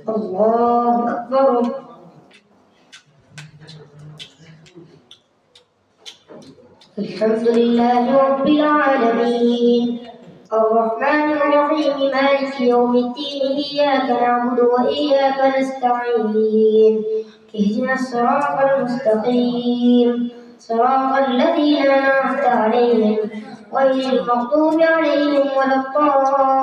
الله أكبر. الحمد لله رب العالمين الرحمن الرحيم مالك يوم الدين إياك نعبد وإياك نستعين اهدنا الصراط المستقيم صراط الذين أنعمت عليهم غير المغضوب عليهم ولا الضالين.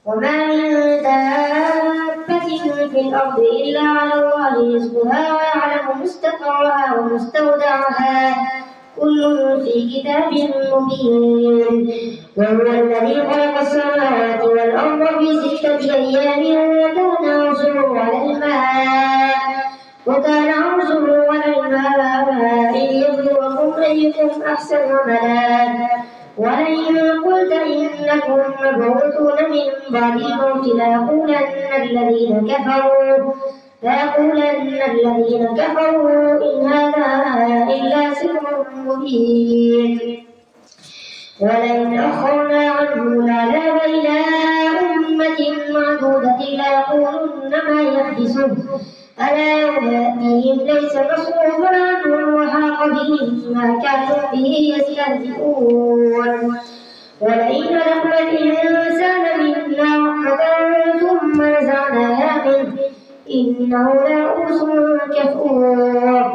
وما من دابة في الأرض إلا على الله رزقها ويعلم مستقرها ومستودعها كل في كتاب مبين. وهو الذي خلق السماوات والأرض في 6 أيام وكان عرشه على الماء ليبلوكم أيكم أحسن عملا. ولئن قلت إنكم مبعوثون من بعد الموت ليقولن الذين كفروا إن هذا إلا سحر مبين. ولئن أخرنا عنه العذاب إلى أمة معدودة ليقولن ما يحبسه ألا يوم يأتيهم ليس مصروفا عنهم وحاق بهم ما كانوا به يستهزئون. ولئن أذقنا الإنسان منا رحمة ثم نزعناها منه إنه ليئوس كفور.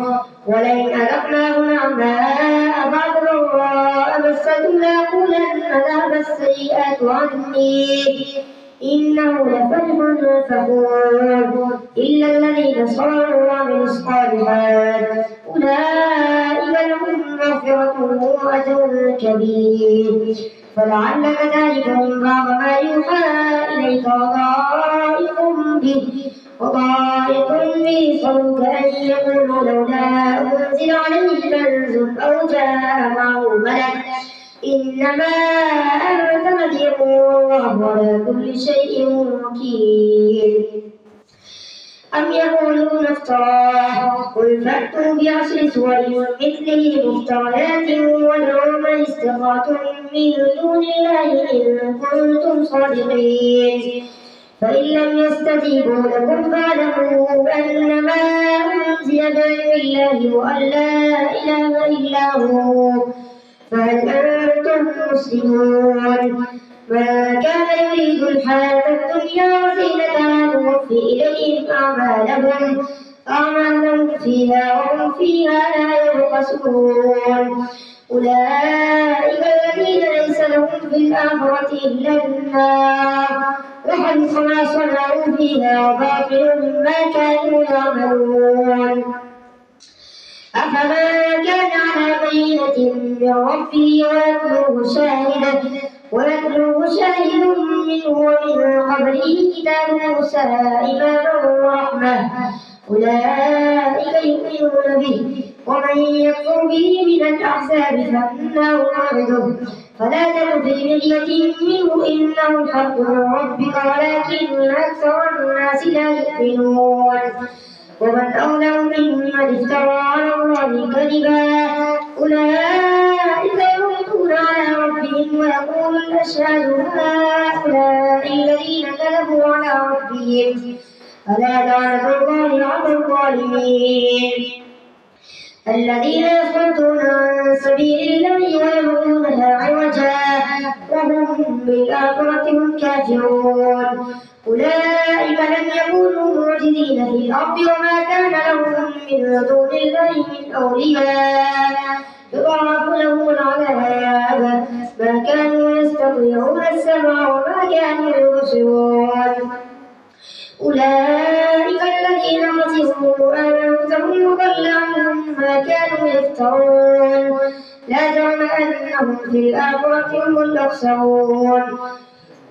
ولئن أذقناه نعماء بعد ضراء مسته ليقولن ذهب السيئات عني إنه لفرح فخور. إلا الذين صبروا وعملوا الصالحات أولئك لهم مغفرة وأجر كبير. فلعلك تارك بعض ما يوحى إليك وضائق به صدرك أن يقولوا لولا أنزل عليه كنز أو جاء معه ملك إنما أنت نذير والله على كل شيء وكيل. أم يقولون افتراه قل فأتوا بعشر سور مثله مفتريات وادعوا من استطعتم من دون الله إن كنتم صادقين. فإن لم يستجيبوا لكم فاعلموا أنما أنزل بعلم الله وأن لا إله إلا هو فهل أنتم مسلمون. من كان يريد الحياة الدنيا وزينتها نوفي إليهم أعمالهم فيها وهم فيها لا يبخسون. أولئك الذين ليس لهم في الآخرة إلا النار وحبط ما صنعوا فيها وباطل ما كانوا يعملون. أفمن كان على بينة من ربه ويتلوه شاهد منه ومن قبله كتاب موسى إماما ورحمة أولئك يؤمنون به. ومن يكفر به من الأحزاب فالنار موعده فلا تك في مرية منه إنه الحق من ربك ولكن أكثر الناس لا يؤمنون. ومن أظلم ممن افترى على الله كذبا أولئك يردون على ربهم ويقول الأشهاد هؤلاء الذين كذبوا على ربهم ألا لعنة الله على الظالمين. الذين يصدون عن سبيل الله ويبغونها عوجا وهم بالآخرة هم كافرون. أولئك لم يكونوا معجزين في الأرض وما كان لهم من دون الله من أولياء يضاعف لهم العذاب ما كانوا يستطيعون السمع وما كانوا يبصرون. أولئك الذين خسروا أنفسهم وضل عنهم ما كانوا يفترون. لا جرم أنهم في الآخرة هم الأخسرون.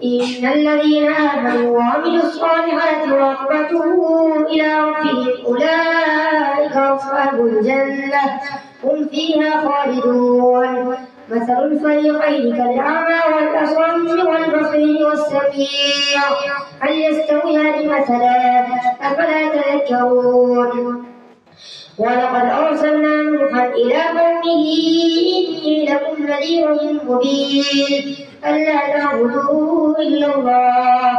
إن الذين آمنوا وعملوا الصالحات وأخبتوا إلى ربهم أولئك أصحاب الجنة هم فيها خالدون. مثل الفريقين كالأعمى والأصم والبصير والسميع هل يستويان مثلا أفلا تذكرون. ولقد أرسلنا نوحا إلى قومه إني لكم نذير مبين ألا تعبدوا إلا الله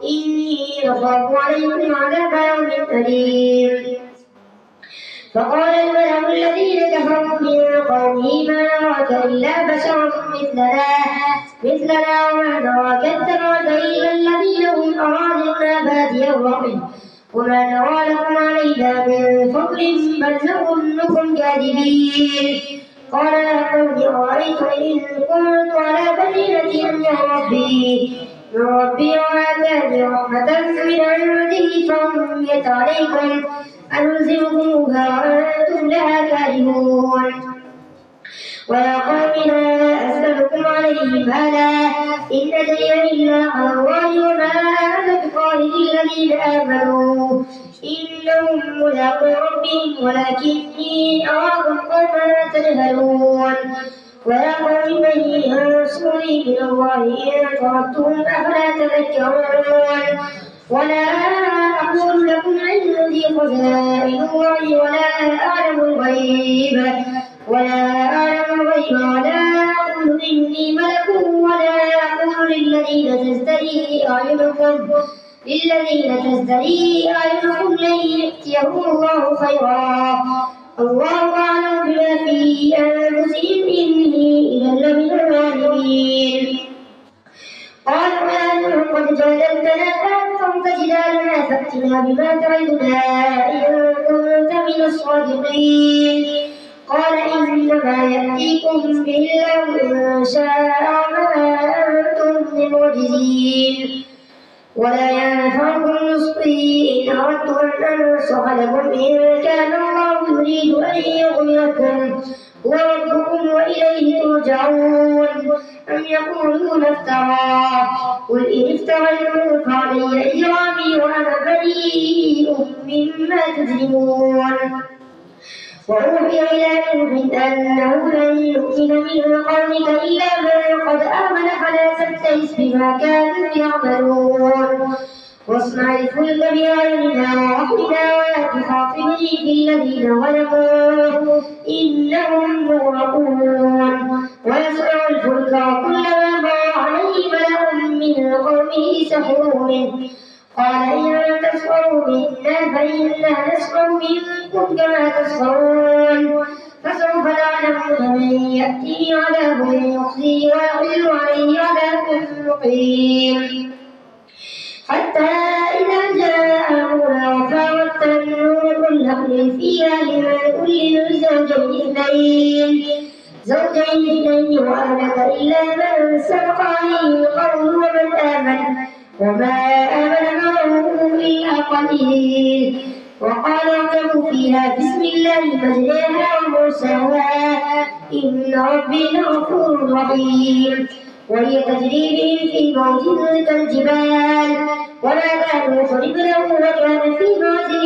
إني أخاف عليكم عذاب يوم أليم. فقال الملأ الذين كفروا من قومه ما نراك إلا بشرا مثلنا وما نراك اتبعك إلا الذين هم أرادلنا بادي الرأي وما نرى لكم علينا من فضل بل نظنكم كاذبين. قال يا قوم أرأيتم إن كنت على بينة من ربي وآتاني رحمة من عنده فعميت عليكم أنزلكموها وأنتم لها كارهون. ويا قوم لا أسألكم عليه مالا إن أجري إلا على الله وما أنا بطارد الذين آمنوا إنهم ملاقو ربهم ولكني أراكم قوما تجهلون. ويا قوم من ينصرني من الله إن طردتم أفلا تذكرون. ولا أقول لكم عندي خزائن الله ولا أعلم الغيب ولا أقول إني ملك ولا أقول للذين تزدري أعينكم لن يؤتيهم الله خيرا الله أعلم بما في أنفسهم إني إذا لمن الظالمين. قالوا يا نوح قد جادلتنا فأكثرت جدالنا فأتنا بما تعدنا إن كنت من الصادقين. قال إنما يأتيكم به الله إن شاء وما أنتم بمعجزين. ولا ينفعكم نصحي إن أردت أن أنصح لكم إن كان الله يريد أن يغويكم هو ربكم وإليه ترجعون. أم يقولون افتراه قل إن افتريته فعلي إجرامي وأنا بريء مما تجرمون. وأوحي إلى نوح أنه لن يؤمن من قومك إلا من قد آمن فلا تبتئس بما كانوا يعملون. واصنع الفلك بأعيننا ووحينا ولا تخاطبني في الذين ظلموا إنهم مغرقون. ويصنع الفلك وكلما مر عليه ملأ من قومه سخروا منه قال إن تسخروا منا فإنا نسخر منكم كما تسخرون. فسوف تعلمون من يأتيه عذاب يخزيه ويحل عليه عذاب مقيم. حتى إذا جاء أمرنا وفارت النور قل نحمل فيها لمن كل زوجين اثنين وأهلك إلا من سبق عليه القول وما آمن معه إلا قليل. وقال اركبوا فيها بسم الله مجريها ومرساها إن ربي لغفور رحيم. وهي تجري بهم في موج كالجبال ونادى نوح ابنه وكان في معزل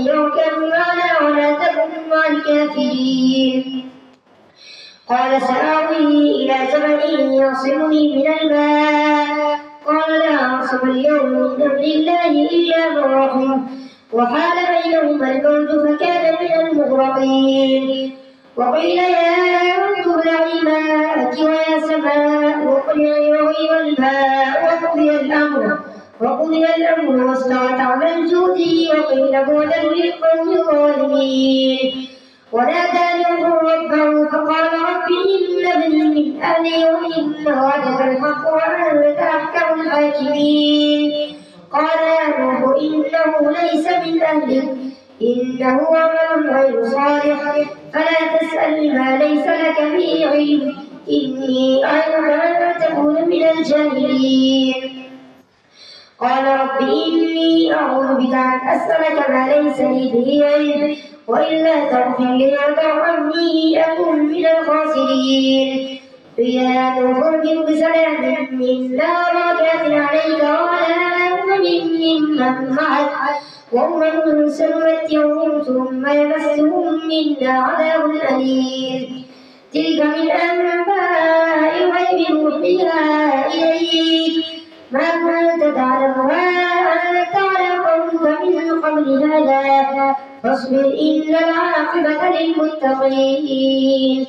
يركب معنا ولا تكن مع الكافرين. قال سآوي إلى جبل يعصمني من الماء قال لا عاصم اليوم من أمر الله إلا من رحم وحال بينهما الموج فكان من المغرقين. وقيل يا أرض ابلعي ماءك ويا سماء واقلعي وغيض الماء وقضي الأمر واستوت على الجود وقيل بعدا للقوم الظالمين. ونادى نوح ربه فقال رب إن ابني من أهلي وإن وعدك الحق وأنت أحكم الحاكمين. قال يا نوح إنه ليس من أهلك إنه عمل غير صالح فلا تسأل ما ليس لك به علم إني أعلم أن تكون من الجاهلين. قال رب إني أعوذ بك أن أسألك ما ليس لي به علم وإلا تغفر لي وترحمني أكن من الخاسرين. يا نوح اهبط بسلام منا وبركات عليك وعلى ممن معك وأمم سنمتعهم ثم يمسهم منا عذاب أليم. تلك من أنباء الغيب نوحيها إليك ما كنت تعلمها أنت ولا قومك من قبل هذا فاصبر إن العاقبة للمتقين.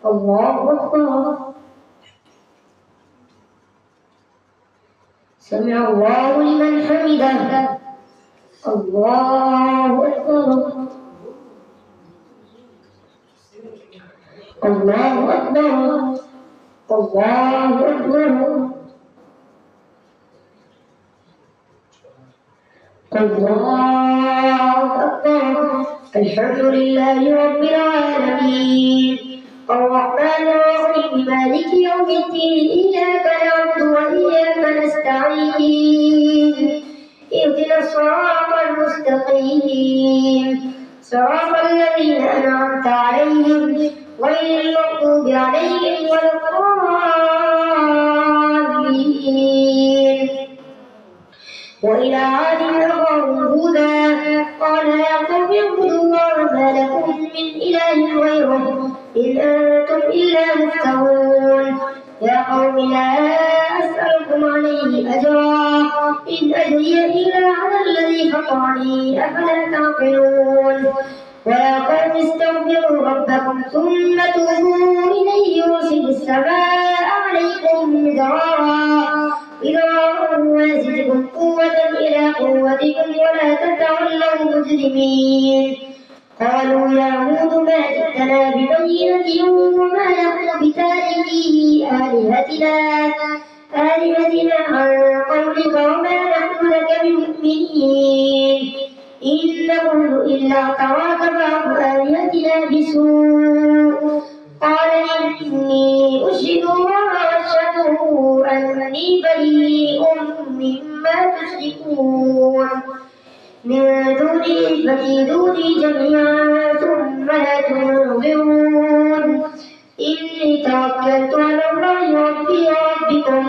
الله أكبر. سمع الله لمن حمده. الله أكبر. الله أكبر. الله أكبر. الله أكبر. الحمد لله رب العالمين الرحمن الرحيم مالك يوم الدين إياك نعبد وإياك نستعين اهدنا الصراط المستقيم صراط الذين أنعمت عليهم غير المغضوب عليهم ولا الضالين. وإلى عاد أخاهم هودا قال يا قوم اعبدوا الله ما لكم من إله غيره إن أنتم إلا مفترون. يا قوم لا أسألكم عليه أجرا إن أجري إلا على الذي فطرني أفلا تعقلون. ويا قوم استغفروا ربكم ثم توبوا إليه يرسل السماء عليكم مدرارا ويزدكم قوة إلى قوتكم ولا تتولوا مجرمين. قالوا يا هود ما جئتنا ببينة وما نحن بتاركي آلهتنا عن قولك وما نحن لك بمؤمنين إن نقول إلا اعتراك بعض آلهتنا بسوء. قال إني أشهد الله وأشهد أني بريء مما تشركون من دونه فكيدوني جميعا ثم لا تنظرون. إني توكلت على الله ربي وربكم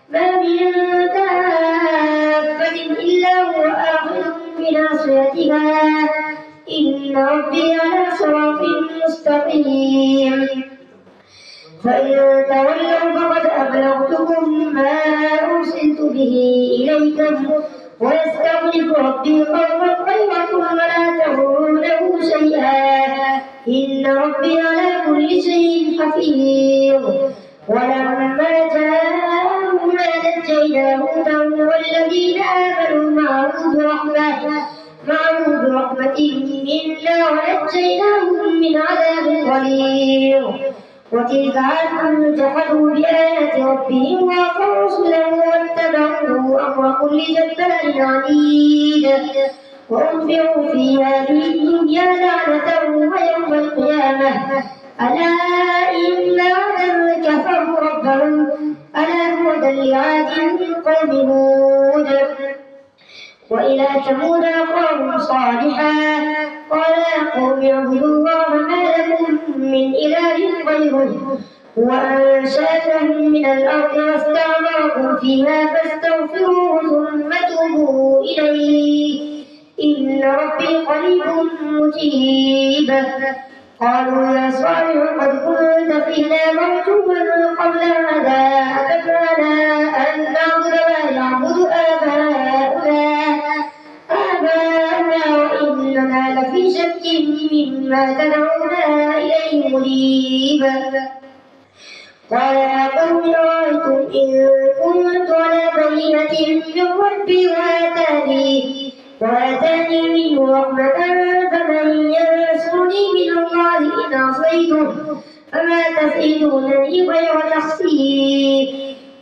ما من دابة إلا هو آخذ بناصيتها إن ربي على صراط مستقيم. فإن تولوا فقد أبلغتكم ما أرسلت به إليكم ويستخلف ربي قوما غيركم ولا تضرونه شيئا إن ربي على كل شيء حفيظ. ولما جاءنا نجينا هودا والذين آمنوا معه برحمة منا ونجيناهم من عذاب غليظ. وتلك عاد جحدوا بآيات ربهم وعصوا رسله واتبعوا أمر كل جبار عنيد وأتبعوا في هذه الدنيا لعنة ويوم القيامة ألا إن عادا كفروا ربهم ألا بعدا لعاد قوم هود. وإلى ثمود أخاهم صالحا قال يا قوم اعبدوا الله ما لكم من إله غيره هو أنشأكم من الأرض واستعمركم فيها فاستغفروه ثم توبوا إليه إن ربي قريب مجيب. قالوا يا صالح قد كنت فينا مرجوا قبل هذا أتبعنا أن نعبد ما يعبد آباؤنا وإننا لفي شك مما تدعونا إليه مريب. قال يا قوم أرأيتم إن كنت على بينة من ربي وآتاني منه رحمة فمن ينصرني من الله إن عصيته فما تزيدونني غير تخسير.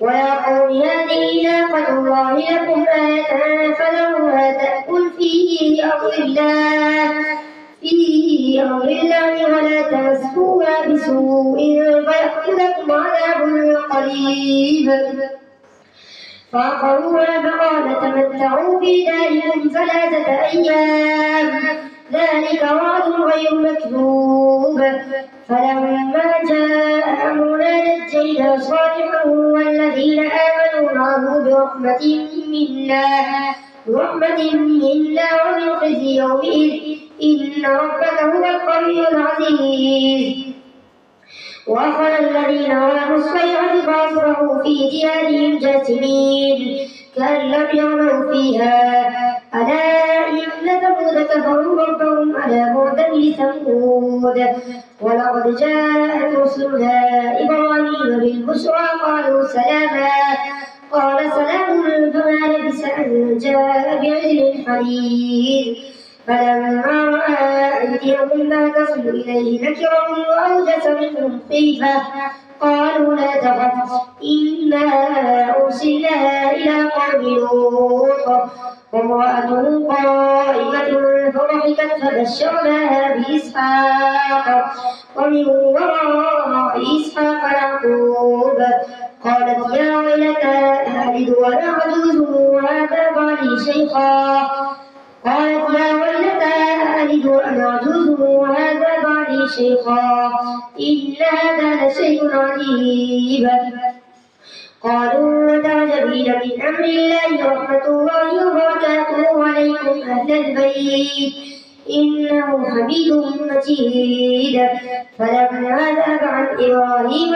ويا قوم هذه ناقة الله لكم آية فذروها تأكل في أرض الله ولا تمسوها بسوء فيأخذكم عذاب قريب. فعقروها فقال تمتعوا في داركم 3 أيام ذلك وعد غير مكذوب. فلما جاء أمرنا نجينا صالحا والذين آمنوا معه برحمة منا ومن خزي يومئذ إن ربك هو القوي العزيز. وأخذ الذين ظلموا الصيحة فأصبحوا في ديارهم جاثمين كأن لم يغنوا فيها ألا إن ثمود كفروا ربهم ألا بعدا لثمود. ولقد جاءت رسلنا إبراهيم بالبشرى قالوا سلاما قال سلام جاء بعجل حنيذ فلما رأى أيديهم لا تصل إليه نكرهم وأوجس منهم خيفة قالوا لا تخف إنا أرسلنا إلى قوم لوط وامرأته قائمة فضحكت فبشرناها بإسحاق ومن وراء إسحاق يعقوب قالت يا ويلتى أألد وأنا عجوز وهذا بعلي شيخا وهذا بعلي شيخا إن هذا لشيء عجيب قالوا وتعجبين من أمر الله رحمة الله وبركاته عليكم أهل البيت إنه حميد مجيد فلما ذهب عن إبراهيم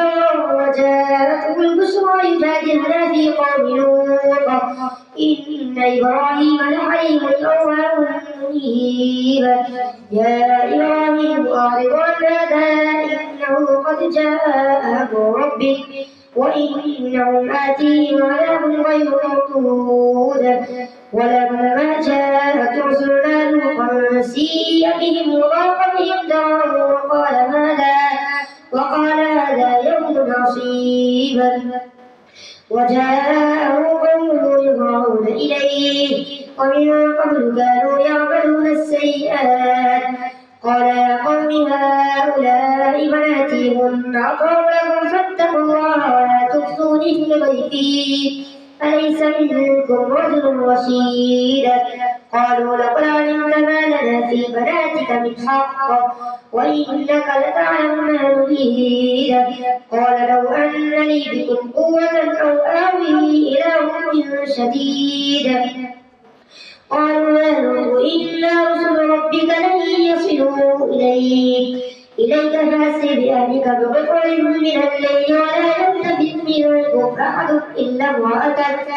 وجاءته البشرى يجادلنا في قوم لوط إن إبراهيم لحليم أواه منيب يا إبراهيم أعرض عن هذا إنه قد جاء أمر ربك وإنهم آتيهم عذاب غير مردود ولما جاءت رسلنا لوطا سيء بهم وضاق بهم ذرعا وقال هذا يوم عصيب وجاءه قومه يهرعون إليه ومن قبل كانوا يعملون السيئات قال يا قوم هؤلاء بناتي هن أطهر لكم فاتقوا الله ولا تخزوني في ضيفي أليس منكم رجل رشيد قالوا لقد علمت ما لنا في بناتك من حق وإنك لتعلم ما نريد قال لو أن لي بكم قوة أو آوي إلى ركن شديد قالوا لا نؤمن إلا رسل ربك لن يصلوا إليك فأسر بأهلك بقطع من الليل ولا يلتفت منكم أحد إلا امرأتك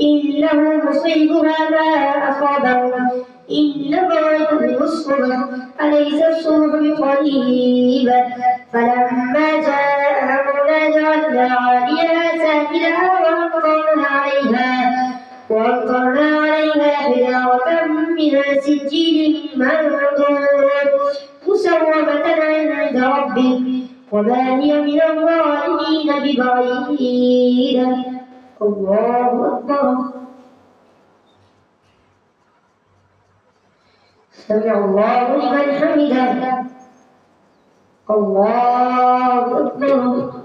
إنه مصيبها ما أصابهم إن موعدهم الصبح أليس الصبح بقريب فلما جاء أمرنا جعلنا عاليها سافلها وأمطرنا عليها حجارة من سجيل منضود مسومة عند ربك وما هي من الظالمين ببعيد الله أكبر سمع الله لمن حمده الله أكبر